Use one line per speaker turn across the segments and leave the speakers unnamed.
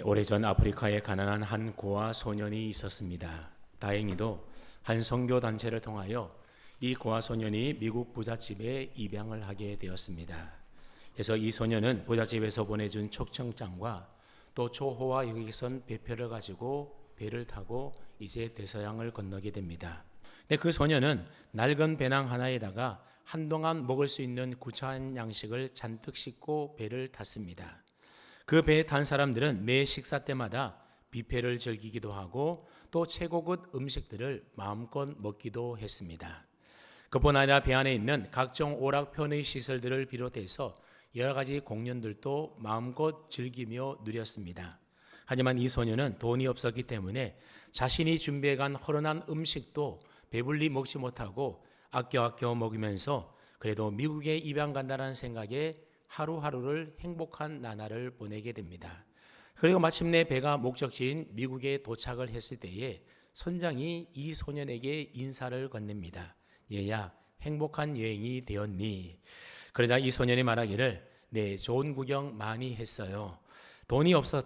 오래전 아프리카에 가난한 한 고아 소년이 있었습니다. 다행히도 한 선교 단체를 통하여 이 고아 소년이 미국 부잣집에 입양을 하게 되었습니다. 그래서 이 소년은 부잣집에서 보내준 초청장과 또 초호화 여객선 배표를 가지고 배를 타고 이제 대서양을 건너게 됩니다. 근데 그 소년은 낡은 배낭 하나에다가 한동안 먹을 수 있는 구차한 양식을 잔뜩 싣고 배를 탔습니다. 그 배에 탄 사람들은 매 식사 때마다 뷔페를 즐기기도 하고 또 최고급 음식들을 마음껏 먹기도 했습니다. 그뿐 아니라 배 안에 있는 각종 오락 편의 시설들을 비롯해서 여러 가지 공연들도 마음껏 즐기며 누렸습니다. 하지만 이 소녀는 돈이 없었기 때문에 자신이 준비해간 허름한 음식도 배불리 먹지 못하고 아껴 먹으면서 그래도 미국에 입양 간다는 생각에 하루하루를 행복한 나날을 보내게 됩니다. 그리고 마침내 배가 목적지인 미국에 도착을 했을 때에 선장이 이 소년에게 인사를 건넵니다. 얘야, 행복한 여행이 되었니? 그러자 이 소년이 말하기를 네, 좋은 구경 많이 했어요.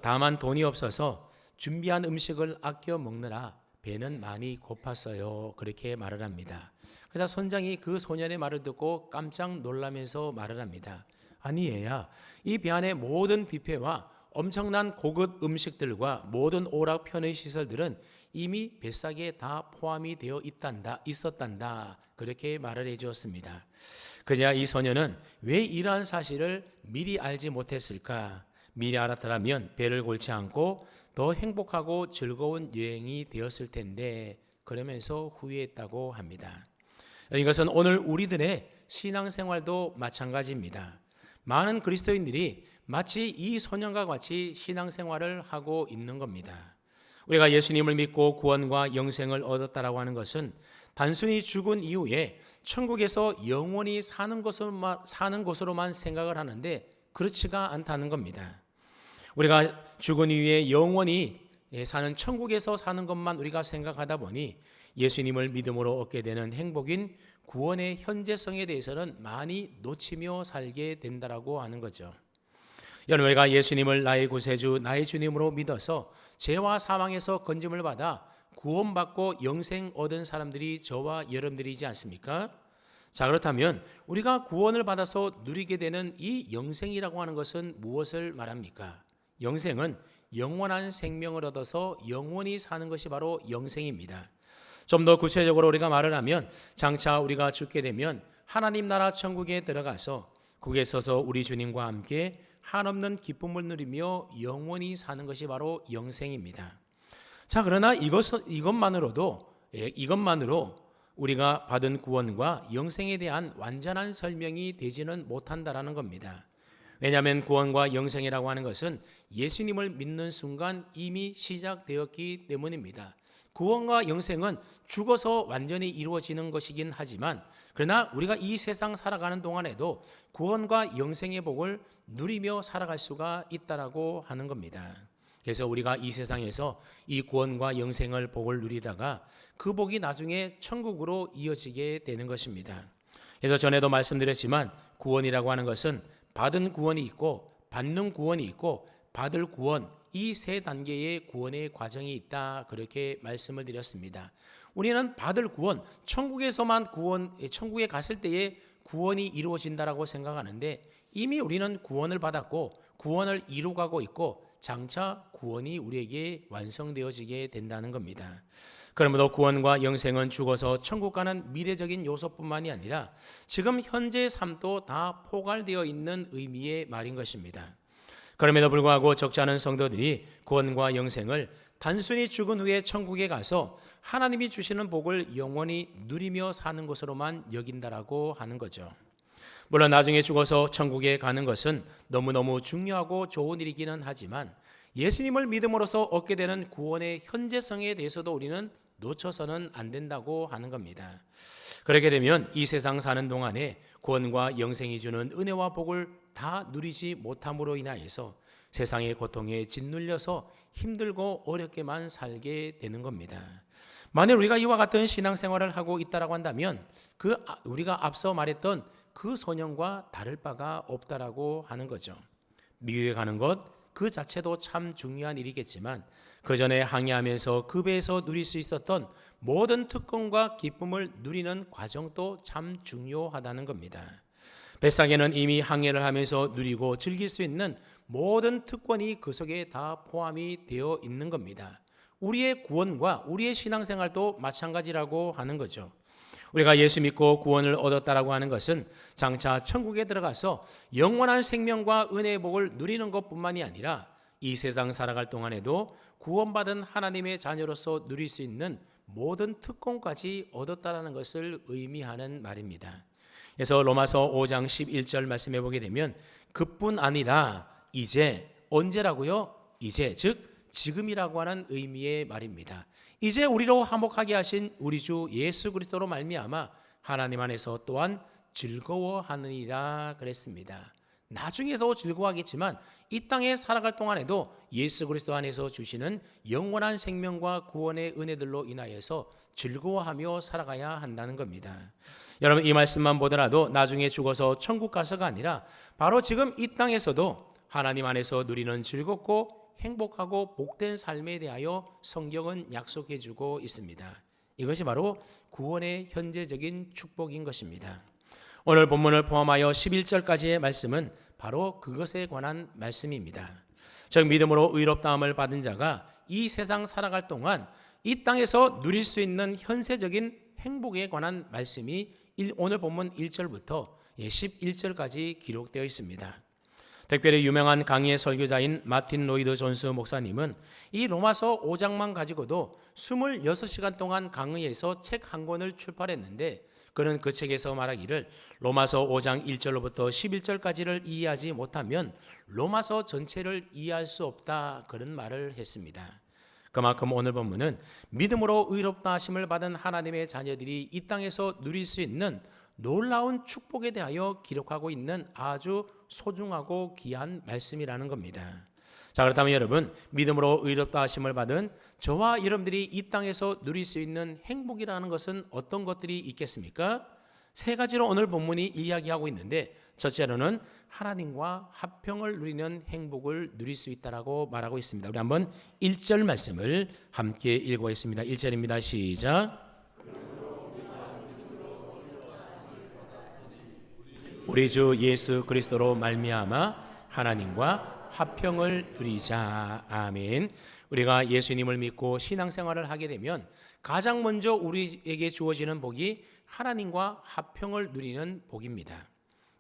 다만 돈이 없어서 준비한 음식을 아껴 먹느라 배는 많이 고팠어요. 그렇게 말을 합니다. 그래서 선장이 그 소년의 말을 듣고 깜짝 놀라면서 말을 합니다. 아니 얘야, 이 배 안의 모든 뷔페와 엄청난 고급 음식들과 모든 오락 편의 시설들은 이미 뱃삭에 다 포함이 되어 있었단다. 그렇게 말을 해주었습니다. 그제야 이 소녀는 왜 이러한 사실을 미리 알지 못했을까? 미리 알았더라면 배를 골지 않고 더 행복하고 즐거운 여행이 되었을 텐데 그러면서 후회했다고 합니다. 이것은 오늘 우리들의 신앙생활도 마찬가지입니다. 많은 그리스도인들이 마치 이 소년과 같이 신앙생활을 하고 있는 겁니다. 우리가 예수님을 믿고 구원과 영생을 얻었다라고 하는 것은 단순히 죽은 이후에 천국에서 영원히 사는 것으로만 생각을 하는데 그렇지가 않다는 겁니다. 우리가 죽은 이후에 영원히 사는 천국에서 사는 것만 우리가 생각하다 보니 예수님을 믿음으로 얻게 되는 행복인 구원의 현재성에 대해서는 많이 놓치며 살게 된다라고 하는 거죠. 여러분, 우리가 예수님을 나의 구세주, 나의 주님으로 믿어서 죄와 사망에서 건짐을 받아 구원받고 영생 얻은 사람들이 저와 여러분들이지 않습니까? 자, 그렇다면 우리가 구원을 받아서 누리게 되는 이 영생이라고 하는 것은 무엇을 말합니까? 영생은 영원한 생명을 얻어서 영원히 사는 것이 바로 영생입니다. 좀 더 구체적으로 우리가 말을 하면 장차 우리가 죽게 되면 하나님 나라 천국에 들어가서 거기에 서서 우리 주님과 함께 한없는 기쁨을 누리며 영원히 사는 것이 바로 영생입니다. 자, 그러나 이것만으로 우리가 받은 구원과 영생에 대한 완전한 설명이 되지는 못한다라는 겁니다. 왜냐하면 구원과 영생이라고 하는 것은 예수님을 믿는 순간 이미 시작되었기 때문입니다. 구원과 영생은 죽어서 완전히 이루어지는 것이긴 하지만 그러나 우리가 이 세상 살아가는 동안에도 구원과 영생의 복을 누리며 살아갈 수가 있다라고 하는 겁니다. 그래서 우리가 이 세상에서 이 구원과 영생을 복을 누리다가 그 복이 나중에 천국으로 이어지게 되는 것입니다. 그래서 전에도 말씀드렸지만 구원이라고 하는 것은 받은 구원이 있고 받는 구원이 있고 받을 구원, 이 세 단계의 구원의 과정이 있다, 그렇게 말씀을 드렸습니다. 우리는 받을 구원, 천국에 갔을 때에 구원이 이루어진다라고 생각하는데 이미 우리는 구원을 받았고 구원을 이루어가고 있고 장차 구원이 우리에게 완성되어지게 된다는 겁니다. 그러므로 구원과 영생은 죽어서 천국 가는 미래적인 요소뿐만이 아니라 지금 현재의 삶도 다 포괄되어 있는 의미의 말인 것입니다. 그럼에도 불구하고 적지 않은 성도들이 구원과 영생을 단순히 죽은 후에 천국에 가서 하나님이 주시는 복을 영원히 누리며 사는 것으로만 여긴다라고 하는 거죠. 물론 나중에 죽어서 천국에 가는 것은 너무너무 중요하고 좋은 일이기는 하지만 예수님을 믿음으로써 얻게 되는 구원의 현재성에 대해서도 우리는 놓쳐서는 안 된다고 하는 겁니다. 그렇게 되면 이 세상 사는 동안에 구원과 영생이 주는 은혜와 복을 다 누리지 못함으로 인하여서 세상의 고통에 짓눌려서 힘들고 어렵게만 살게 되는 겁니다. 만일 우리가 이와 같은 신앙생활을 하고 있다라고 한다면 우리가 앞서 말했던 그 소년과 다를 바가 없다라고 하는 거죠. 미국에 가는 것, 그 자체도 참 중요한 일이겠지만 그 전에 항해하면서 그 배에서 누릴 수 있었던 모든 특권과 기쁨을 누리는 과정도 참 중요하다는 겁니다. 뱃상에는 이미 항해를 하면서 누리고 즐길 수 있는 모든 특권이 그 속에 다 포함이 되어 있는 겁니다. 우리의 구원과 우리의 신앙생활도 마찬가지라고 하는 거죠. 우리가 예수 믿고 구원을 얻었다라고 하는 것은 장차 천국에 들어가서 영원한 생명과 은혜의 복을 누리는 것뿐만이 아니라 이 세상 살아갈 동안에도 구원받은 하나님의 자녀로서 누릴 수 있는 모든 특권까지 얻었다라는 것을 의미하는 말입니다. 그래서 로마서 5장 11절 말씀해 보게 되면 그뿐 아니라 이제 언제라고요? 이제 즉 지금이라고 하는 의미의 말입니다. 이제 우리로 화목하게 하신 우리 주 예수 그리스도로 말미암아 하나님 안에서 또한 즐거워하느니라 그랬습니다. 나중에도 즐거워하겠지만 이 땅에 살아갈 동안에도 예수 그리스도 안에서 주시는 영원한 생명과 구원의 은혜들로 인하여서 즐거워하며 살아가야 한다는 겁니다. 여러분 이 말씀만 보더라도 나중에 죽어서 천국 가서가 아니라 바로 지금 이 땅에서도 하나님 안에서 누리는 즐겁고 행복하고 복된 삶에 대하여 성경은 약속해 주고 있습니다. 이것이 바로 구원의 현재적인 축복인 것입니다. 오늘 본문을 포함하여 11절까지의 말씀은 바로 그것에 관한 말씀입니다. 즉 믿음으로 의롭다함을 받은 자가 이 세상 살아갈 동안 이 땅에서 누릴 수 있는 현세적인 행복에 관한 말씀이 오늘 본문 1절부터 11절까지 기록되어 있습니다. 특별히 유명한 강의의 설교자인 마틴 로이드 존스 목사님은 이 로마서 5장만 가지고도 26시간 동안 강의해서 책 한 권을 출판했는데 그는 그 책에서 말하기를 로마서 5장 1절로부터 11절까지를 이해하지 못하면 로마서 전체를 이해할 수 없다 그런 말을 했습니다. 그만큼 오늘 본문은 믿음으로 의롭다 하심을 받은 하나님의 자녀들이 이 땅에서 누릴 수 있는 놀라운 축복에 대하여 기록하고 있는 아주 소중하고 귀한 말씀이라는 겁니다. 자, 그렇다면 여러분 믿음으로 의롭다 하심을 받은 저와 여러분들이 이 땅에서 누릴 수 있는 행복이라는 것은 어떤 것들이 있겠습니까? 세 가지로 오늘 본문이 이야기하고 있는데 첫째로는 하나님과 화평을 누리는 행복을 누릴 수 있다라고 말하고 있습니다. 우리 한번 1절 말씀을 함께 읽어보겠습니다. 1절입니다. 시작. 우리 주 예수 그리스도로 말미암아 하나님과 화평을 누리자. 아멘. 우리가 예수님을 믿고 신앙생활을 하게 되면 가장 먼저 우리에게 주어지는 복이 하나님과 화평을 누리는 복입니다.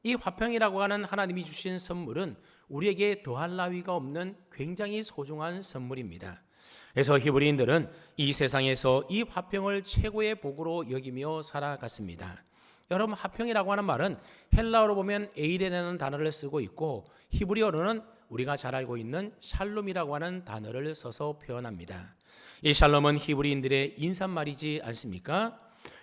이 화평이라고 하는 하나님이 주신 선물은 우리에게 더할 나위가 없는 굉장히 소중한 선물입니다. 그래서 히브리인들은 이 세상에서 이 화평을 최고의 복으로 여기며 살아갔습니다. 여러분 화평이라고 하는 말은 헬라어로 보면 에이레라는 단어를 쓰고 있고 히브리어로는 우리가 잘 알고 있는 샬롬이라고 하는 단어를 써서 표현합니다. 이 샬롬은 히브리인들의 인사말이지 않습니까?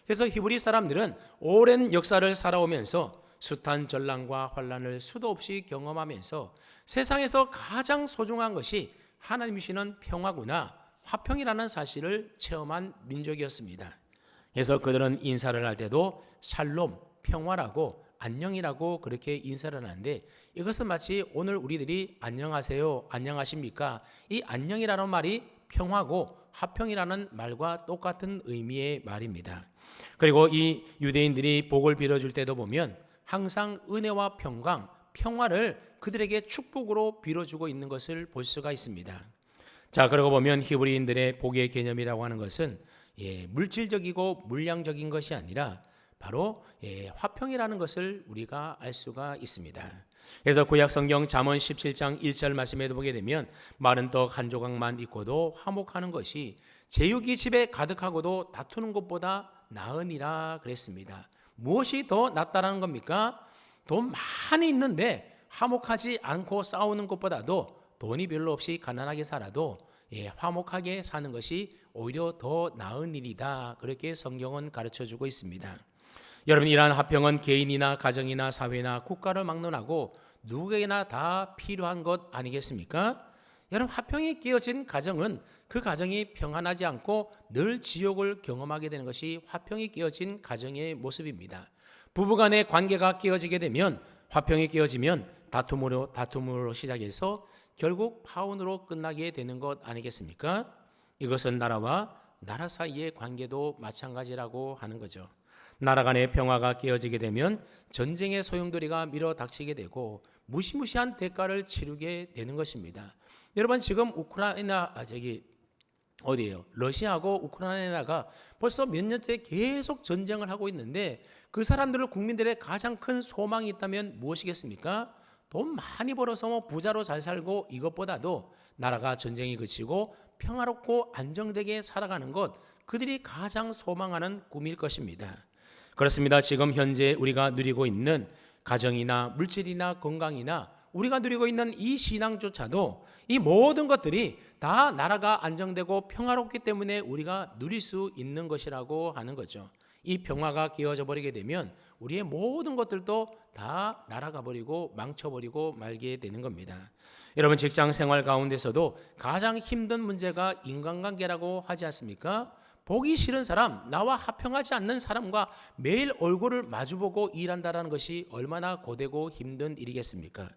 그래서 히브리 사람들은 오랜 역사를 살아오면서 숱한 전랑과 환란을 수도 없이 경험하면서 세상에서 가장 소중한 것이 하나님이시는 평화구나, 화평이라는 사실을 체험한 민족이었습니다. 그래서 그들은 인사를 할 때도 샬롬, 평화라고 안녕이라고 그렇게 인사를 하는데 이것은 마치 오늘 우리들이 안녕하세요, 안녕하십니까? 이 안녕이라는 말이 평화고 화평이라는 말과 똑같은 의미의 말입니다. 그리고 이 유대인들이 복을 빌어줄 때도 보면 항상 은혜와 평강, 평화를 그들에게 축복으로 빌어주고 있는 것을 볼 수가 있습니다. 자, 그러고 보면 히브리인들의 복의 개념이라고 하는 것은 물질적이고 물량적인 것이 아니라 바로 화평이라는 것을 우리가 알 수가 있습니다. 그래서 구약 성경 잠언 17장 1절 말씀에도 보게 되면 마른 떡 한 조각만 있고도 화목하는 것이 제육이 집에 가득하고도 다투는 것보다 나으니라 그랬습니다. 무엇이 더 낫다라는 겁니까? 돈 많이 있는데 화목하지 않고 싸우는 것보다도 돈이 별로 없이 가난하게 살아도 화목하게 사는 것이 오히려 더 나은 일이다. 그렇게 성경은 가르쳐주고 있습니다. 여러분 이러한 화평은 개인이나 가정이나 사회나 국가를 막론하고 누구에게나 다 필요한 것 아니겠습니까? 여러분 화평이 깨어진 가정은 그 가정이 평안하지 않고 늘 지옥을 경험하게 되는 것이 화평이 깨어진 가정의 모습입니다. 부부간의 관계가 깨어지게 되면 화평이 깨어지면 다툼으로 시작해서 결국 파혼으로 끝나게 되는 것 아니겠습니까? 이것은 나라와 나라 사이의 관계도 마찬가지라고 하는 거죠. 나라 간의 평화가 깨어지게 되면 전쟁의 소용돌이가 밀어닥치게 되고 무시무시한 대가를 치르게 되는 것입니다. 여러분, 지금 우크라이나 어디예요? 러시아하고 우크라이나가 벌써 몇 년째 계속 전쟁을 하고 있는데 그 사람들을 국민들의 가장 큰 소망이 있다면 무엇이겠습니까? 돈 많이 벌어서 부자로 잘 살고 이것보다도 나라가 전쟁이 그치고 평화롭고 안정되게 살아가는 것, 그들이 가장 소망하는 꿈일 것입니다. 그렇습니다. 지금 현재 우리가 누리고 있는 가정이나 물질이나 건강이나 우리가 누리고 있는 이 신앙조차도 이 모든 것들이 다 나라가 안정되고 평화롭기 때문에 우리가 누릴 수 있는 것이라고 하는 거죠. 이 평화가 깨어져 버리게 되면 우리의 모든 것들도 다 날아가 버리고 망쳐버리고 말게 되는 겁니다. 여러분, 직장 생활 가운데서도 가장 힘든 문제가 인간관계라고 하지 않습니까? 보기 싫은 사람, 나와 합평하지 않는 사람과 매일 얼굴을 마주보고 일한다는 것이 얼마나 고되고 힘든 일이겠습니까?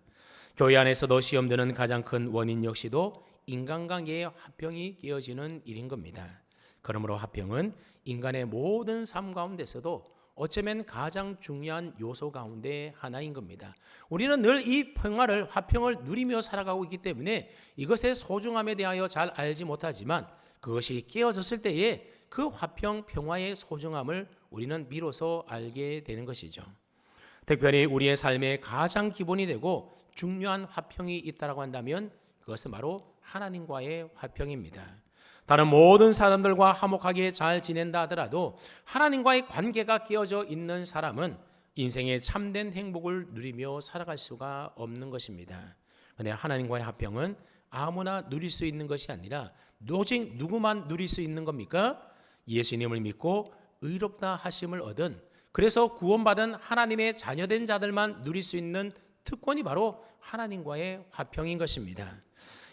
교회 안에서도 시험 드는 가장 큰 원인 역시도 인간관계의 화평이 깨어지는 일인 겁니다. 그러므로 화평은 인간의 모든 삶 가운데서도 어쩌면 가장 중요한 요소 가운데 하나인 겁니다. 우리는 늘 이 평화를, 화평을 누리며 살아가고 있기 때문에 이것의 소중함에 대하여 잘 알지 못하지만 그것이 깨어졌을 때에 그 화평, 평화의 소중함을 우리는 비로소 알게 되는 것이죠. 특별히 우리의 삶의 가장 기본이 되고 중요한 화평이 있다고 한다면 그것은 바로 하나님과의 화평입니다. 다른 모든 사람들과 화목하게 잘 지낸다 하더라도 하나님과의 관계가 깨어져 있는 사람은 인생의 참된 행복을 누리며 살아갈 수가 없는 것입니다. 그런데 하나님과의 화평은 아무나 누릴 수 있는 것이 아니라 오직 누구만 누릴 수 있는 겁니까? 예수님을 믿고 의롭다 하심을 얻은, 그래서 구원받은 하나님의 자녀된 자들만 누릴 수 있는 특권이 바로 하나님과의 화평인 것입니다.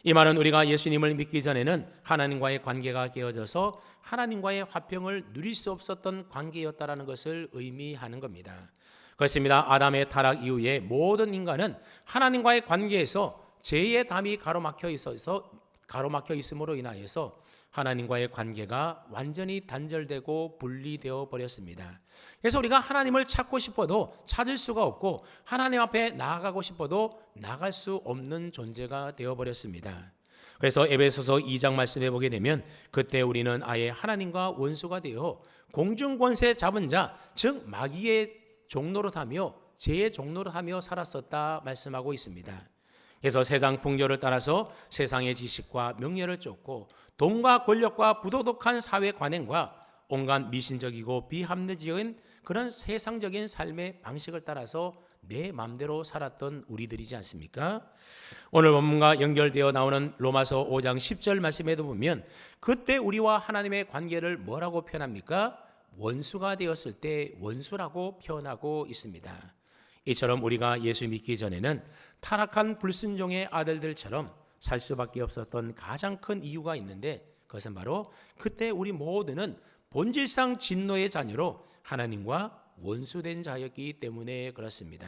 이 말은 우리가 예수님을 믿기 전에는 하나님과의 관계가 깨어져서 하나님과의 화평을 누릴 수 없었던 관계였다라는 것을 의미하는 겁니다. 그렇습니다. 아담의 타락 이후에 모든 인간은 하나님과의 관계에서 죄의 담이 가로막혀 있음으로 인하여서 하나님과의 관계가 완전히 단절되고 분리되어 버렸습니다. 그래서 우리가 하나님을 찾고 싶어도 찾을 수가 없고 하나님 앞에 나아가고 싶어도 나갈 수 없는 존재가 되어 버렸습니다. 그래서 에베소서 2장 말씀해 보게 되면 그때 우리는 아예 하나님과 원수가 되어 공중권세 잡은 자, 즉 마귀의 종노릇하며 죄의 종노릇하며 살았었다 말씀하고 있습니다. 그래서 세상 풍조를 따라서 세상의 지식과 명예를 쫓고 돈과 권력과 부도덕한 사회 관행과 온갖 미신적이고 비합리적인 그런 세상적인 삶의 방식을 따라서 내 마음대로 살았던 우리들이지 않습니까? 오늘 본문과 연결되어 나오는 로마서 5장 10절 말씀에도 보면 그때 우리와 하나님의 관계를 뭐라고 표현합니까? 원수가 되었을 때 원수라고 표현하고 있습니다. 이처럼 우리가 예수 믿기 전에는 타락한 불순종의 아들들처럼 살 수밖에 없었던 가장 큰 이유가 있는데 그것은 바로 그때 우리 모두는 본질상 진노의 자녀로 하나님과 원수된 자였기 때문에 그렇습니다.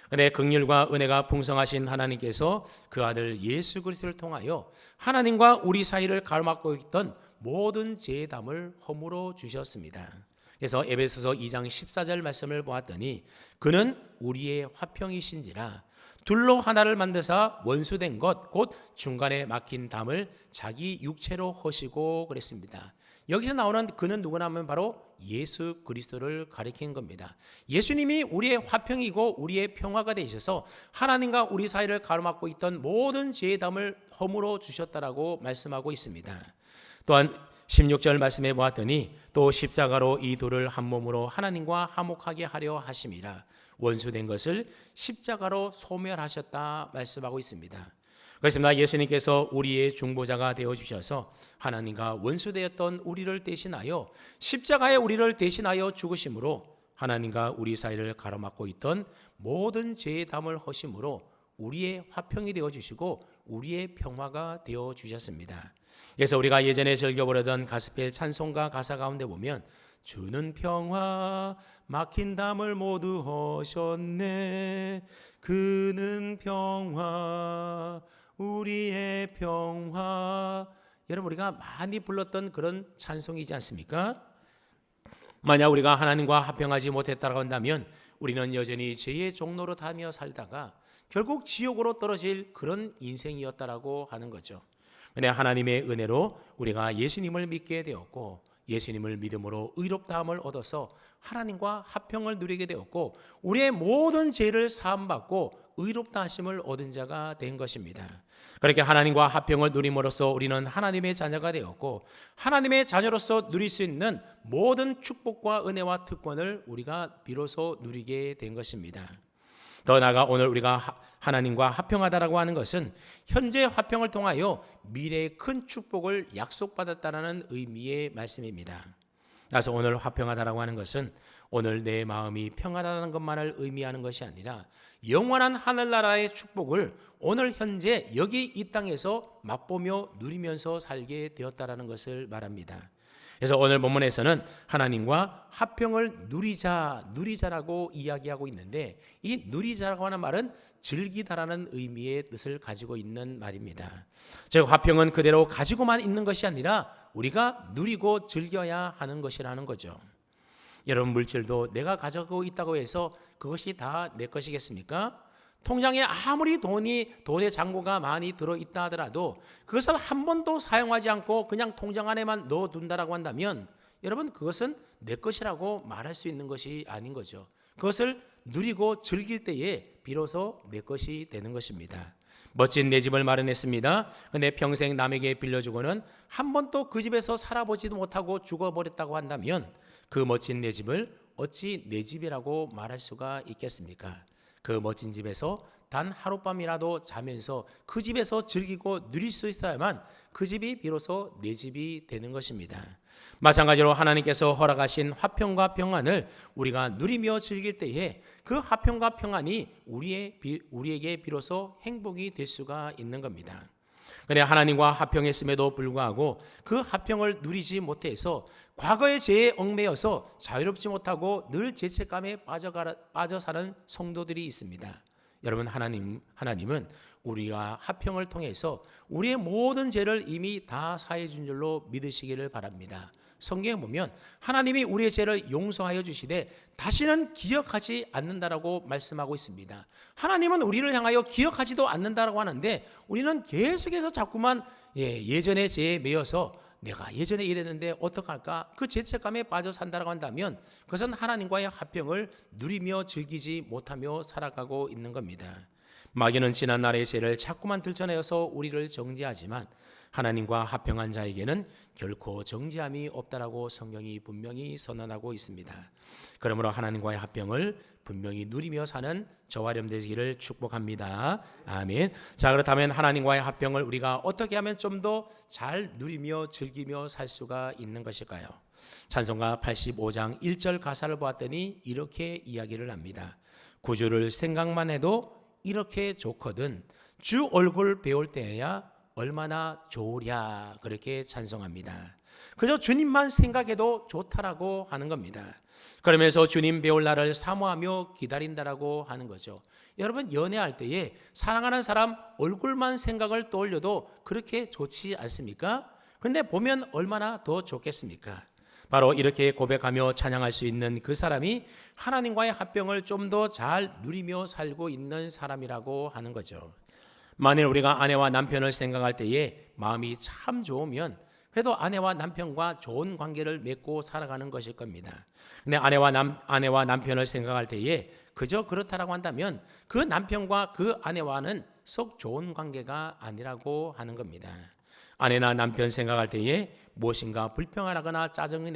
그런데 긍휼과 은혜가 풍성하신 하나님께서 그 아들 예수 그리스도를 통하여 하나님과 우리 사이를 가로막고 있던 모든 죄의 담을 허물어 주셨습니다. 그래서 에베소서 2장 14절 말씀을 보았더니 그는 우리의 화평이신지라 둘로 하나를 만드사 원수된 것 곧 중간에 막힌 담을 자기 육체로 허시고 그랬습니다. 여기서 나오는 그는 누구나 하면 바로 예수 그리스도를 가리킨 겁니다. 예수님이 우리의 화평이고 우리의 평화가 되셔서 하나님과 우리 사이를 가로막고 있던 모든 죄의 담을 허물어 주셨다라고 말씀하고 있습니다. 또한 16절 말씀해 보았더니 또 십자가로 이 둘을 한 몸으로 하나님과 화목하게 하려 하심이라 원수된 것을 십자가로 소멸하셨다 말씀하고 있습니다. 그렇습니다. 예수님께서 우리의 중보자가 되어주셔서 하나님과 원수되었던 우리를 대신하여 십자가에 우리를 대신하여 죽으심으로 하나님과 우리 사이를 가로막고 있던 모든 죄의 담을 허심으로 우리의 화평이 되어주시고 우리의 평화가 되어주셨습니다. 그래서 우리가 예전에 즐겨 부르던 가스펠 찬송가 가사 가운데 보면 주는 평화 막힌 담을 모두 허셨네 그는 평화 우리의 평화. 여러분 우리가 많이 불렀던 그런 찬송이지 않습니까? 만약 우리가 하나님과 합평하지 못했다고 한다면 우리는 여전히 죄의 종로로 다니며 살다가 결국 지옥으로 떨어질 그런 인생이었다라고 하는 거죠. 근데 하나님의 은혜로 우리가 예수님을 믿게 되었고 예수님을 믿음으로 의롭다함을 얻어서 하나님과 합평을 누리게 되었고 우리의 모든 죄를 사함받고 의롭다 하심을 얻은 자가 된 것입니다. 그렇게 하나님과 합평을 누림으로써 우리는 하나님의 자녀가 되었고 하나님의 자녀로서 누릴 수 있는 모든 축복과 은혜와 특권을 우리가 비로소 누리게 된 것입니다. 더 나아가 오늘 우리가 하나님과 합평하다라고 하는 것은 현재 합평을 통하여 미래의 큰 축복을 약속받았다라는 의미의 말씀입니다. 그래서 오늘 합평하다라고 하는 것은 오늘 내 마음이 평안하다는 것만을 의미하는 것이 아니라 영원한 하늘나라의 축복을 오늘 현재 여기 이 땅에서 맛보며 누리면서 살게 되었다라는 것을 말합니다. 그래서 오늘 본문에서는 하나님과 합평을 누리자라고 이야기하고 있는데 이 누리자라고 하는 말은 즐기다라는 의미의 뜻을 가지고 있는 말입니다. 즉 합평은 그대로 가지고만 있는 것이 아니라 우리가 누리고 즐겨야 하는 것이라는 거죠. 여러분 물질도 내가 가지고 있다고 해서 그것이 다 내 것이겠습니까? 통장에 아무리 돈의 잔고가 많이 들어있다 하더라도 그것을 한 번도 사용하지 않고 그냥 통장 안에만 넣어둔다라고 한다면 여러분 그것은 내 것이라고 말할 수 있는 것이 아닌 거죠. 그것을 누리고 즐길 때에 비로소 내 것이 되는 것입니다. 멋진 내 집을 마련했습니다. 근데 평생 남에게 빌려주고는 한 번도 그 집에서 살아보지도 못하고 죽어버렸다고 한다면 그 멋진 내 집을 어찌 내 집이라고 말할 수가 있겠습니까? 그 멋진 집에서 단 하룻밤이라도 자면서 그 집에서 즐기고 누릴 수 있어야만 그 집이 비로소 내 집이 되는 것입니다. 마찬가지로 하나님께서 허락하신 화평과 평안을 우리가 누리며 즐길 때에 그 화평과 평안이 우리에게 비로소 행복이 될 수가 있는 겁니다. 그런데 하나님과 합평했음에도 불구하고 그 합평을 누리지 못해서 과거의 죄에 얽매여서 자유롭지 못하고 늘 죄책감에 빠져 사는 성도들이 있습니다. 여러분 하나님은 우리가 합평을 통해서 우리의 모든 죄를 이미 다 사해 준 줄로 믿으시기를 바랍니다. 성경에 보면 하나님이 우리의 죄를 용서하여 주시되 다시는 기억하지 않는다라고 말씀하고 있습니다. 하나님은 우리를 향하여 기억하지도 않는다라고 하는데 우리는 계속해서 자꾸만 예전의 죄에 매여서 내가 예전에 이랬는데 어떡할까? 그 죄책감에 빠져 산다라고 한다면 그것은 하나님과의 합평을 누리며 즐기지 못하며 살아가고 있는 겁니다. 마귀는 지난 날의 죄를 자꾸만 들춰내어서 우리를 정죄하지만 하나님과 합평한 자에게는 결코 정죄함이 없다라고 성경이 분명히 선언하고 있습니다. 그러므로 하나님과의 합평을 분명히 누리며 사는 저와 여러분 되시기를 축복합니다. 아멘. 자, 그렇다면 하나님과의 합평을 우리가 어떻게 하면 좀 더 잘 누리며 즐기며 살 수가 있는 것일까요? 찬송가 85장 1절 가사를 보았더니 이렇게 이야기를 합니다. 구주를 생각만 해도 이렇게 좋거든 주 얼굴 배울 때야 얼마나 좋으랴 그렇게 찬송합니다. 그저 주님만 생각해도 좋다라고 하는 겁니다. 그러면서 주님 배울 날을 사모하며 기다린다라고 하는 거죠. 여러분 연애할 때에 사랑하는 사람 얼굴만 생각을 떠올려도 그렇게 좋지 않습니까? 그런데 보면 얼마나 더 좋겠습니까? 바로 이렇게 고백하며 찬양할 수 있는 그 사람이 하나님과의 합평을 좀 더 잘 누리며 살고 있는 사람이라고 하는 거죠. 만일 우리가 아내와 남편을 생각할 때에 마음이 참 좋으면 그래도 아내와 남편과 좋은 관계를 맺고 살아가는 것일 겁니다. 근데 아내와 남편을 생각할 때에 그저 그렇다라고 한다면 그 남편과 그 아내와는 썩 좋은 관계가 아니라고 하는 겁니다. 아내나 남편 생각할 때에 무엇인가 불평하거나 짜증이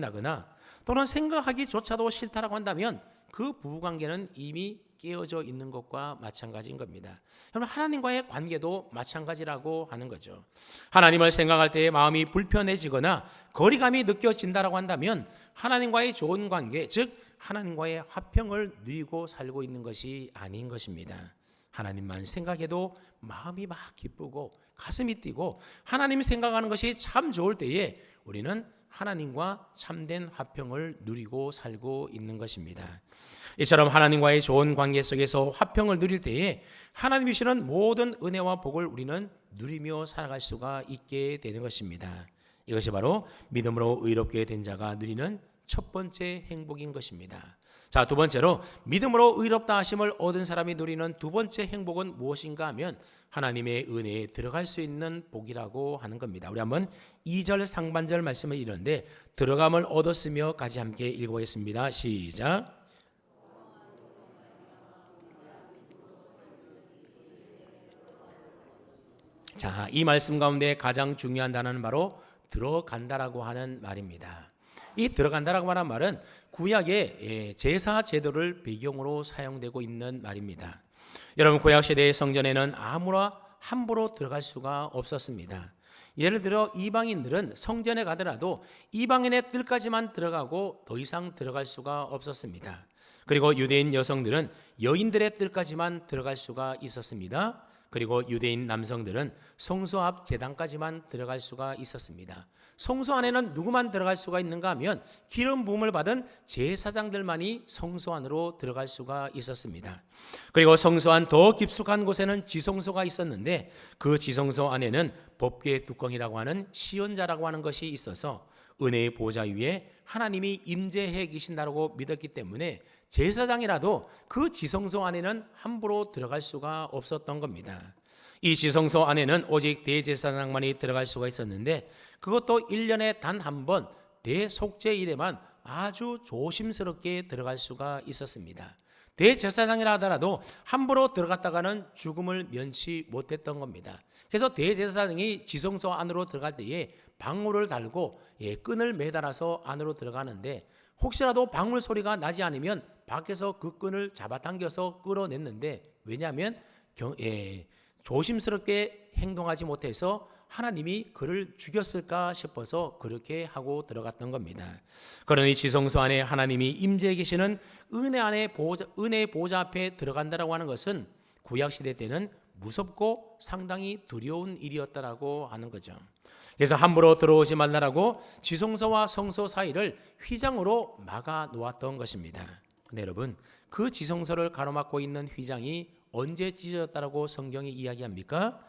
나거나 또는 생각하기조차도 싫다라고 한다면 그 부부관계는 이미 깨어져 있는 것과 마찬가지인 겁니다. 여러분 하나님과의 관계도 마찬가지라고 하는 거죠. 하나님을 생각할 때에 마음이 불편해지거나 거리감이 느껴진다라고 한다면 하나님과의 좋은 관계, 즉 하나님과의 화평을 누리고 살고 있는 것이 아닌 것입니다. 하나님만 생각해도 마음이 막 기쁘고 가슴이 뛰고 하나님 생각하는 것이 참 좋을 때에 우리는 하나님과 참된 화평을 누리고 살고 있는 것입니다. 이처럼 하나님과의 좋은 관계 속에서 화평을 누릴 때에 하나님이 주시는 모든 은혜와 복을 우리는 누리며 살아갈 수가 있게 되는 것입니다. 이것이 바로 믿음으로 의롭게 된 자가 누리는 첫 번째 행복인 것입니다. 자, 두 번째로 믿음으로 의롭다 하심을 얻은 사람이 누리는 두 번째 행복은 무엇인가 하면 하나님의 은혜에 들어갈 수 있는 복이라고 하는 겁니다. 우리 한번 2절 상반절 말씀을 읽는데 들어감을 얻었으며까지 함께 읽어보겠습니다. 시작. 자, 이 말씀 가운데 가장 중요한 단어는 바로 들어간다라고 하는 말입니다. 이 들어간다라고 하는 말은 구약의 제사 제도를 배경으로 사용되고 있는 말입니다. 여러분, 구약 시대의 성전에는 아무나 함부로 들어갈 수가 없었습니다. 예를 들어 이방인들은 성전에 가더라도 이방인의 뜰까지만 들어가고 더 이상 들어갈 수가 없었습니다. 그리고 유대인 여성들은 여인들의 뜰까지만 들어갈 수가 있었습니다. 그리고 유대인 남성들은 성소 앞 제단까지만 들어갈 수가 있었습니다. 성소 안에는 누구만 들어갈 수가 있는가 하면 기름 부음을 받은 제사장들만이 성소 안으로 들어갈 수가 있었습니다. 그리고 성소 안 더 깊숙한 곳에는 지성소가 있었는데 그 지성소 안에는 법궤 뚜껑이라고 하는 시언자라고 하는 것이 있어서 은혜의 보좌 위에 하나님이 임재해 계신다고 믿었기 때문에 제사장이라도 그 지성소 안에는 함부로 들어갈 수가 없었던 겁니다. 이 지성소 안에는 오직 대제사장만이 들어갈 수가 있었는데 그것도 1년에 단 한 번 대속죄일에만 아주 조심스럽게 들어갈 수가 있었습니다. 대제사장이라 하더라도 함부로 들어갔다가는 죽음을 면치 못했던 겁니다. 그래서 대제사장이 지성소 안으로 들어갈 때에 방울을 달고 끈을 매달아서 안으로 들어가는데 혹시라도 방울 소리가 나지 않으면 밖에서 그 끈을 잡아당겨서 끌어냈는데 왜냐하면 조심스럽게 행동하지 못해서 하나님이 그를 죽였을까 싶어서 그렇게 하고 들어갔던 겁니다. 그러니 지성소 안에 하나님이 임재해 계시는 은혜의 보좌 앞에 들어간다라고 하는 것은 구약시대 때는 무섭고 상당히 두려운 일이었다라고 하는 거죠. 그래서 함부로 들어오지 말라라고 지성소와 성소 사이를 휘장으로 막아 놓았던 것입니다. 근데 여러분, 그 지성소를 가로막고 있는 휘장이 언제 찢어졌다라고 성경이 이야기합니까?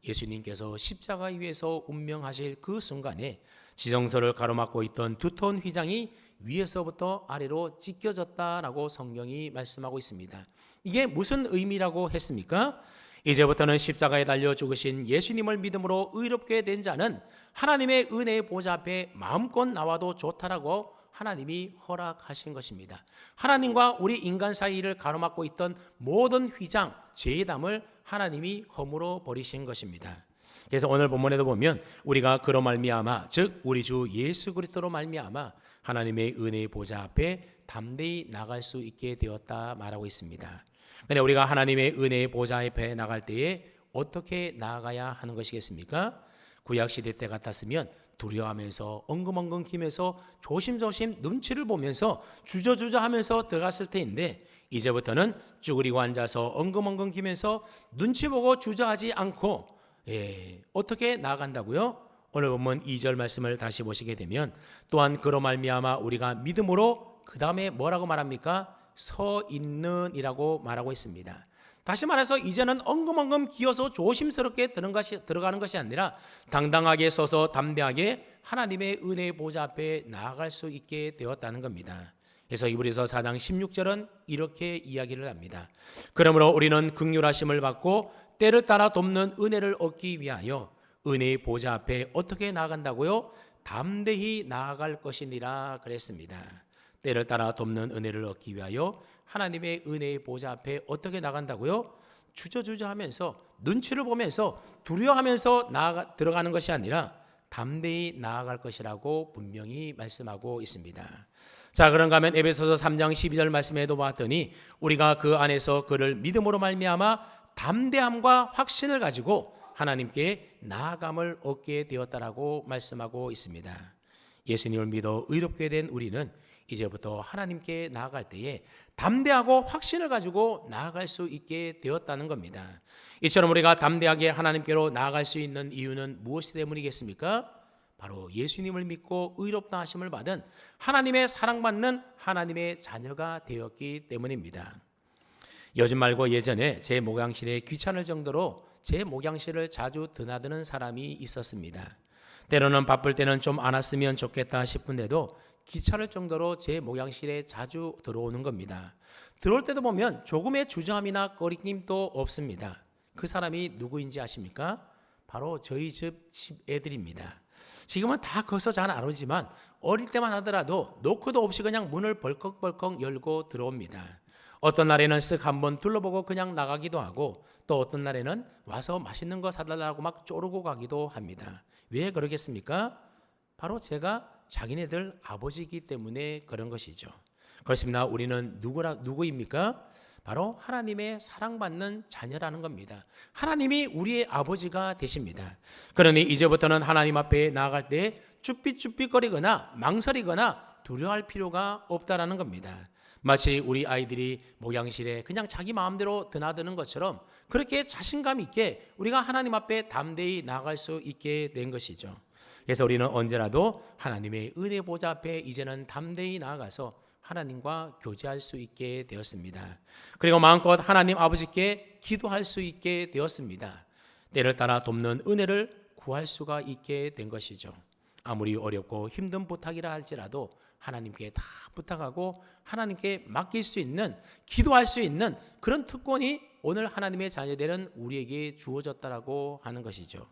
예수님께서 십자가 위에서 운명하실 그 순간에 지성소를 가로막고 있던 두터운 휘장이 위에서부터 아래로 찢겨졌다라고 성경이 말씀하고 있습니다. 이게 무슨 의미라고 했습니까? 이제부터는 십자가에 달려 죽으신 예수님을 믿음으로 의롭게 된 자는 하나님의 은혜의 보좌 앞에 마음껏 나와도 좋다라고 하나님이 허락하신 것입니다. 하나님과 우리 인간 사이를 가로막고 있던 모든 휘장, 죄의 담을 하나님이 허물어 버리신 것입니다. 그래서 오늘 본문에도 보면 우리가 그로 말미암아, 즉 우리 주 예수 그리스도로 말미암아 하나님의 은혜의 보좌 앞에 담대히 나갈 수 있게 되었다 말하고 있습니다. 그런데 우리가 하나님의 은혜의 보좌 앞에 나갈 때에 어떻게 나아가야 하는 것이겠습니까? 구약시대 때 같았으면 두려워하면서 엉금엉금 기면서 조심조심 눈치를 보면서 주저주저 하면서 들어갔을 때인데 이제부터는 쭈그리고 앉아서 엉금엉금 기면서 눈치 보고 주저하지 않고 어떻게 나아간다고요? 오늘 본문 2절 말씀을 다시 보시게 되면 또한 그로 말미암아 우리가 믿음으로 그 다음에 뭐라고 말합니까? 서 있는 이라고 말하고 있습니다. 다시 말해서 이제는 엉금엉금 기어서 조심스럽게 들어가는 것이 아니라 당당하게 서서 담대하게 하나님의 은혜의 보좌 앞에 나아갈 수 있게 되었다는 겁니다. 그래서 이브리서 4장 16절은 이렇게 이야기를 합니다. 그러므로 우리는 긍휼하심을 받고 때를 따라 돕는 은혜를 얻기 위하여 은혜의 보좌 앞에 어떻게 나아간다고요? 담대히 나아갈 것이니라 그랬습니다. 때를 따라 돕는 은혜를 얻기 위하여 하나님의 은혜의 보좌 앞에 어떻게 나간다고요? 주저주저하면서 눈치를 보면서 두려워하면서 들어가는 것이 아니라 담대히 나아갈 것이라고 분명히 말씀하고 있습니다. 자, 그런가 하면 에베소서 3장 12절 말씀에도 봤더니 우리가 그 안에서 그를 믿음으로 말미암아 담대함과 확신을 가지고 하나님께 나아감을 얻게 되었다라고 말씀하고 있습니다. 예수님을 믿어 의롭게 된 우리는 이제부터 하나님께 나아갈 때에 담대하고 확신을 가지고 나아갈 수 있게 되었다는 겁니다. 이처럼 우리가 담대하게 하나님께로 나아갈 수 있는 이유는 무엇이 때문이겠습니까? 바로 예수님을 믿고 의롭다 하심을 받은 하나님의 사랑받는 하나님의 자녀가 되었기 때문입니다. 요즘 말고 예전에 제 목양실에 귀찮을 정도로 제 목양실을 자주 드나드는 사람이 있었습니다. 때로는 바쁠 때는 좀 안 왔으면 좋겠다 싶은데도 귀찮을 정도로 제 목양실에 자주 들어오는 겁니다. 들어올 때도 보면 조금의 주저함이나 꺼리낌도 없습니다. 그 사람이 누구인지 아십니까? 바로 저희 집 애들입니다. 지금은 다 커서 잘 안 오지만 어릴 때만 하더라도 노크도 없이 그냥 문을 벌컥벌컥 열고 들어옵니다. 어떤 날에는 쓱 한번 둘러보고 그냥 나가기도 하고 또 어떤 날에는 와서 맛있는 거 사달라고 막 쪼르고 가기도 합니다. 왜 그러겠습니까? 바로 제가 자기네들 아버지이기 때문에 그런 것이죠. 그렇습니다. 우리는 누구입니까? 바로 하나님의 사랑받는 자녀라는 겁니다. 하나님이 우리의 아버지가 되십니다. 그러니 이제부터는 하나님 앞에 나아갈 때 쭈삣쭈삣거리거나 망설이거나 두려워할 필요가 없다라는 겁니다. 마치 우리 아이들이 목양실에 그냥 자기 마음대로 드나드는 것처럼 그렇게 자신감 있게 우리가 하나님 앞에 담대히 나아갈 수 있게 된 것이죠. 그래서 우리는 언제라도 하나님의 은혜 보좌 앞에 이제는 담대히 나아가서 하나님과 교제할 수 있게 되었습니다. 그리고 마음껏 하나님 아버지께 기도할 수 있게 되었습니다. 때를 따라 돕는 은혜를 구할 수가 있게 된 것이죠. 아무리 어렵고 힘든 부탁이라 할지라도 하나님께 다 부탁하고 하나님께 맡길 수 있는, 기도할 수 있는 그런 특권이 오늘 하나님의 자녀되는 우리에게 주어졌다라고 하는 것이죠.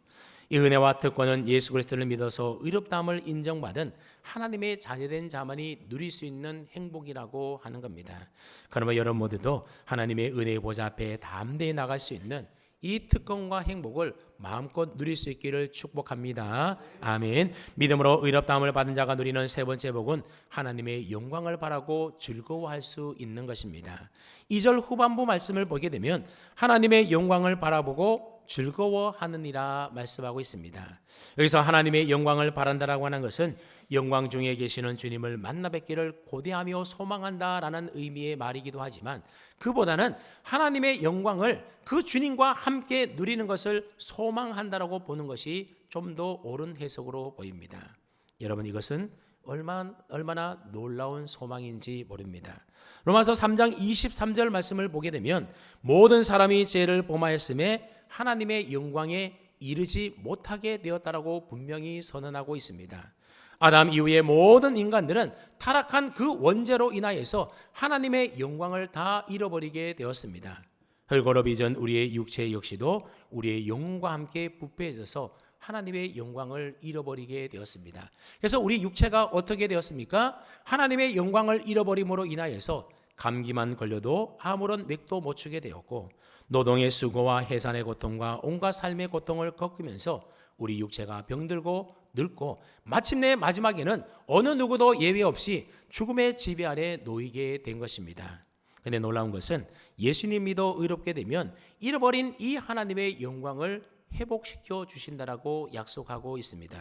이 은혜와 특권은 예수 그리스도를 믿어서 의롭다함을 인정받은 하나님의 자녀된 자만이 누릴 수 있는 행복이라고 하는 겁니다. 그러면 여러분 모두도 하나님의 은혜의 보좌 앞에 담대히 나갈 수 있는 이 특권과 행복을 마음껏 누릴 수 있기를 축복합니다. 아멘. 믿음으로 의롭다함을 받은 자가 누리는 세 번째 복은 하나님의 영광을 바라고 즐거워할 수 있는 것입니다. 2절 후반부 말씀을 보게 되면 하나님의 영광을 바라보고 즐거워하느니라 말씀하고 있습니다. 여기서 하나님의 영광을 바란다라고 하는 것은 영광 중에 계시는 주님을 만나 뵙기를 고대하며 소망한다라는 의미의 말이기도 하지만 그보다는 하나님의 영광을 그 주님과 함께 누리는 것을 소망한다라고 보는 것이 좀 더 옳은 해석으로 보입니다. 여러분 이것은 얼마나 놀라운 소망인지 모릅니다. 로마서 3장 23절 말씀을 보게 되면 모든 사람이 죄를 범하였음에 하나님의 영광에 이르지 못하게 되었다라고 분명히 선언하고 있습니다. 아담 이후의 모든 인간들은 타락한 그 원죄로 인하여서 하나님의 영광을 다 잃어버리게 되었습니다. 흙으로 빚은 우리의 육체 역시도 우리의 영과 함께 부패해져서 하나님의 영광을 잃어버리게 되었습니다. 그래서 우리 육체가 어떻게 되었습니까? 하나님의 영광을 잃어버림으로 인하여서 감기만 걸려도 아무런 맥도 못 추게 되었고 노동의 수고와 해산의 고통과 온갖 삶의 고통을 겪으면서 우리 육체가 병들고 늙고 마침내 마지막에는 어느 누구도 예외 없이 죽음의 지배 아래 놓이게 된 것입니다. 그런데 놀라운 것은 예수님 믿어 의롭게 되면 잃어버린 이 하나님의 영광을 회복시켜 주신다라고 약속하고 있습니다.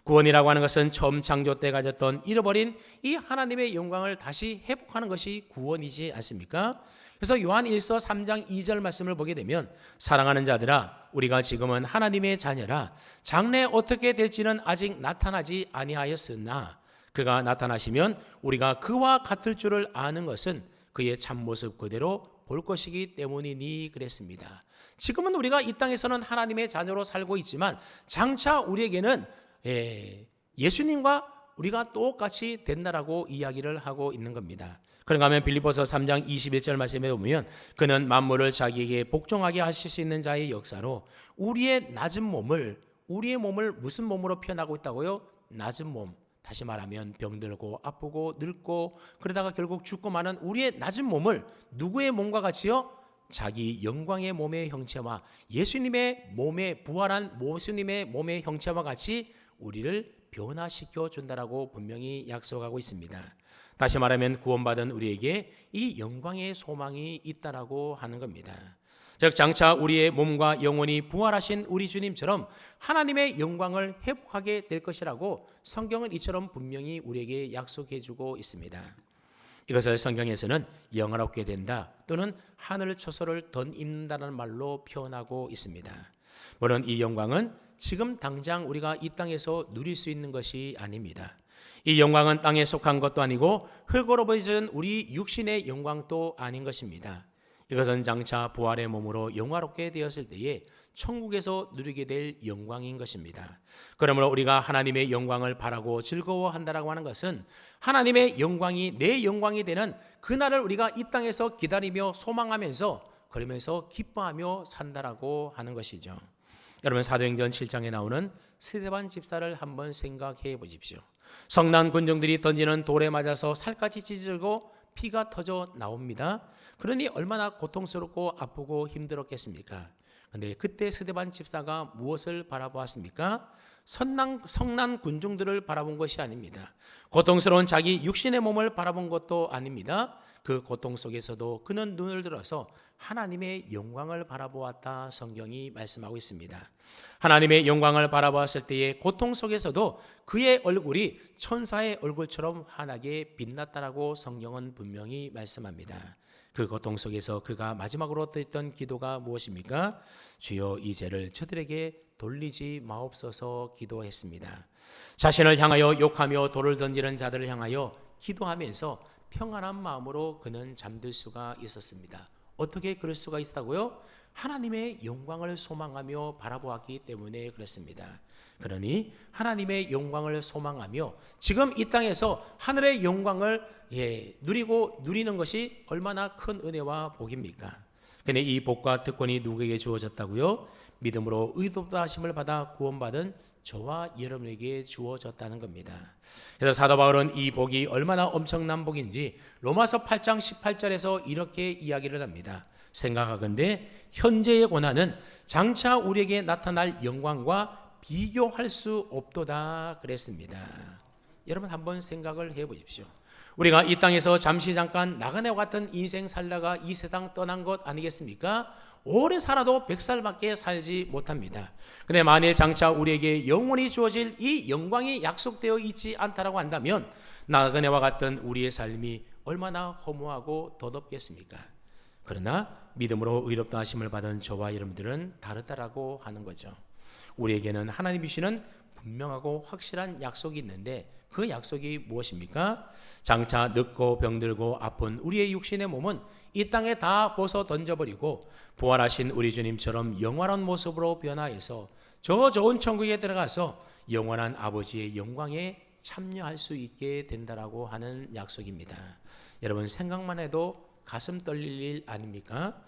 구원이라고 하는 것은 처음 창조 때 가졌던 잃어버린 이 하나님의 영광을 다시 회복하는 것이 구원이지 않습니까? 그래서 요한 1서 3장 2절 말씀을 보게 되면 사랑하는 자들아 우리가 지금은 하나님의 자녀라 장래 어떻게 될지는 아직 나타나지 아니하였으나 그가 나타나시면 우리가 그와 같을 줄을 아는 것은 그의 참모습 그대로 볼 것이기 때문이니 그랬습니다. 지금은 우리가 이 땅에서는 하나님의 자녀로 살고 있지만 장차 우리에게는 예수님과 우리가 똑같이 된다라고 이야기를 하고 있는 겁니다. 그런가 하면 빌립보서 3장 21절 말씀에 보면 그는 만물을 자기에게 복종하게 하실 수 있는 자의 역사로 우리의 낮은 몸을 우리의 몸을 무슨 몸으로 표현하고 있다고요? 낮은 몸. 다시 말하면 병들고 아프고 늙고 그러다가 결국 죽고 마는 우리의 낮은 몸을 누구의 몸과 같이요? 자기 영광의 몸의 형체와 예수님의 몸의 부활한 예수님의 몸의 형체와 같이 우리를 변화시켜 준다라고 분명히 약속하고 있습니다. 다시 말하면 구원받은 우리에게 이 영광의 소망이 있다라고 하는 겁니다. 즉 장차 우리의 몸과 영혼이 부활하신 우리 주님처럼 하나님의 영광을 회복하게 될 것이라고 성경은 이처럼 분명히 우리에게 약속해 주고 있습니다. 이것을 성경에서는 영화롭게 된다 또는 하늘 초소를 덧입는다는 말로 표현하고 있습니다. 물론 이 영광은 지금 당장 우리가 이 땅에서 누릴 수 있는 것이 아닙니다. 이 영광은 땅에 속한 것도 아니고 흙으로 빚은 우리 육신의 영광도 아닌 것입니다. 이것은 장차 부활의 몸으로 영화롭게 되었을 때에 천국에서 누리게 될 영광인 것입니다. 그러므로 우리가 하나님의 영광을 바라고 즐거워한다라고 하는 것은 하나님의 영광이 내 영광이 되는 그날을 우리가 이 땅에서 기다리며 소망하면서 그러면서 기뻐하며 산다라고 하는 것이죠. 여러분, 사도행전 7장에 나오는 스데반 집사를 한번 생각해 보십시오. 성난 군중들이 던지는 돌에 맞아서 살갗이 찢어지고 피가 터져 나옵니다. 그러니 얼마나 고통스럽고 아프고 힘들었겠습니까? 그런데 그때 스데반 집사가 무엇을 바라보았습니까? 성난 군중들을 바라본 것이 아닙니다. 고통스러운 자기 육신의 몸을 바라본 것도 아닙니다. 그 고통 속에서도 그는 눈을 들어서 하나님의 영광을 바라보았다, 성경이 말씀하고 있습니다. 하나님의 영광을 바라보았을 때의 고통 속에서도 그의 얼굴이 천사의 얼굴처럼 환하게 빛났다라고 성경은 분명히 말씀합니다. 그 고통 속에서 그가 마지막으로 드렸던 기도가 무엇입니까? 주여, 이 죄를 저들에게 돌리지 마옵소서 기도했습니다. 자신을 향하여 욕하며 돌을 던지는 자들을 향하여 기도하면서 평안한 마음으로 그는 잠들 수가 있었습니다. 어떻게 그럴 수가 있다고요? 하나님의 영광을 소망하며 바라보았기 때문에 그렇습니다. 그러니 하나님의 영광을 소망하며 지금 이 땅에서 하늘의 영광을 누리는 것이 얼마나 큰 은혜와 복입니까? 근데 이 복과 특권이 누구에게 주어졌다고요? 믿음으로 의롭다 하심을 받아 구원받은 저와 여러분에게 주어졌다는 겁니다. 그래서 사도 바울은 이 복이 얼마나 엄청난 복인지 로마서 8장 18절에서 이렇게 이야기를 합니다. 생각하건대 현재의 고난은 장차 우리에게 나타날 영광과 비교할 수 없도다 그랬습니다. 여러분, 한번 생각을 해보십시오. 우리가 이 땅에서 잠깐 나그네와 같은 인생 살다가 이 세상 떠난 것 아니겠습니까? 오래 살아도 100살밖에 살지 못합니다. 근데 만일 장차 우리에게 영원히 주어질 이 영광이 약속되어 있지 않다라고 한다면 나그네와 같은 우리의 삶이 얼마나 허무하고 더덥겠습니까? 그러나 믿음으로 의롭다 하심을 받은 저와 여러분들은 다르다라고 하는 거죠. 우리에게는 하나님이 주시는 분명하고 확실한 약속이 있는데 그 약속이 무엇입니까? 장차 늙고 병들고 아픈 우리의 육신의 몸은 이 땅에 다 벗어 던져버리고 부활하신 우리 주님처럼 영원한 모습으로 변화해서 저 좋은 천국에 들어가서 영원한 아버지의 영광에 참여할 수 있게 된다라고 하는 약속입니다. 여러분, 생각만 해도 가슴 떨릴 일 아닙니까?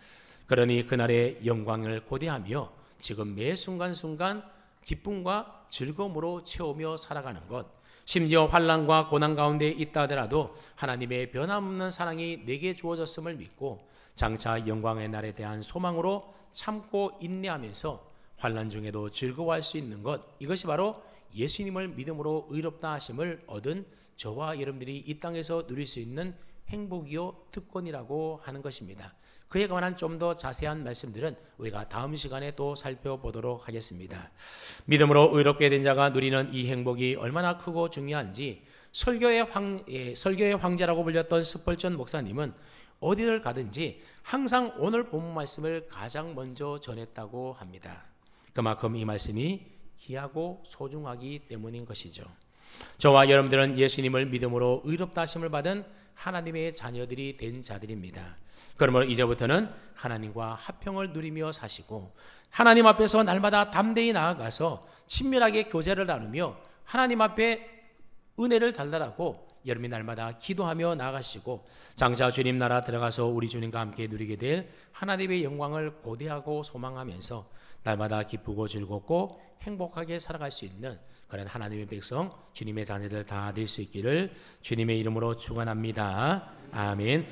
그러니 그날의 영광을 고대하며 지금 매 순간순간 기쁨과 즐거움으로 채우며 살아가는 것, 심지어 환난과 고난 가운데 있다 하더라도 하나님의 변함없는 사랑이 내게 주어졌음을 믿고 장차 영광의 날에 대한 소망으로 참고 인내하면서 환난 중에도 즐거워할 수 있는 것, 이것이 바로 예수님을 믿음으로 의롭다 하심을 얻은 저와 여러분들이 이 땅에서 누릴 수 있는 행복이요 특권이라고 하는 것입니다. 그에 관한 좀 더 자세한 말씀들은 우리가 다음 시간에 또 살펴보도록 하겠습니다. 믿음으로 의롭게 된 자가 누리는 이 행복이 얼마나 크고 중요한지 설교의 황제라고 불렸던 스펄전 목사님은 어디를 가든지 항상 오늘 본문 말씀을 가장 먼저 전했다고 합니다. 그만큼 이 말씀이 귀하고 소중하기 때문인 것이죠. 저와 여러분들은 예수님을 믿음으로 의롭다 하심을 받은 하나님의 자녀들이 된 자들입니다. 그러므로 이제부터는 하나님과 화평을 누리며 사시고 하나님 앞에서 날마다 담대히 나아가서 친밀하게 교제를 나누며 하나님 앞에 은혜를 달라고 여러분이 날마다 기도하며 나아가시고 장차 주님 나라 들어가서 우리 주님과 함께 누리게 될 하나님의 영광을 고대하고 소망하면서 날마다 기쁘고 즐겁고 행복하게 살아갈 수 있는 그런 하나님의 백성, 주님의 자녀들 다 될 수 있기를 주님의 이름으로 축원합니다. 아멘.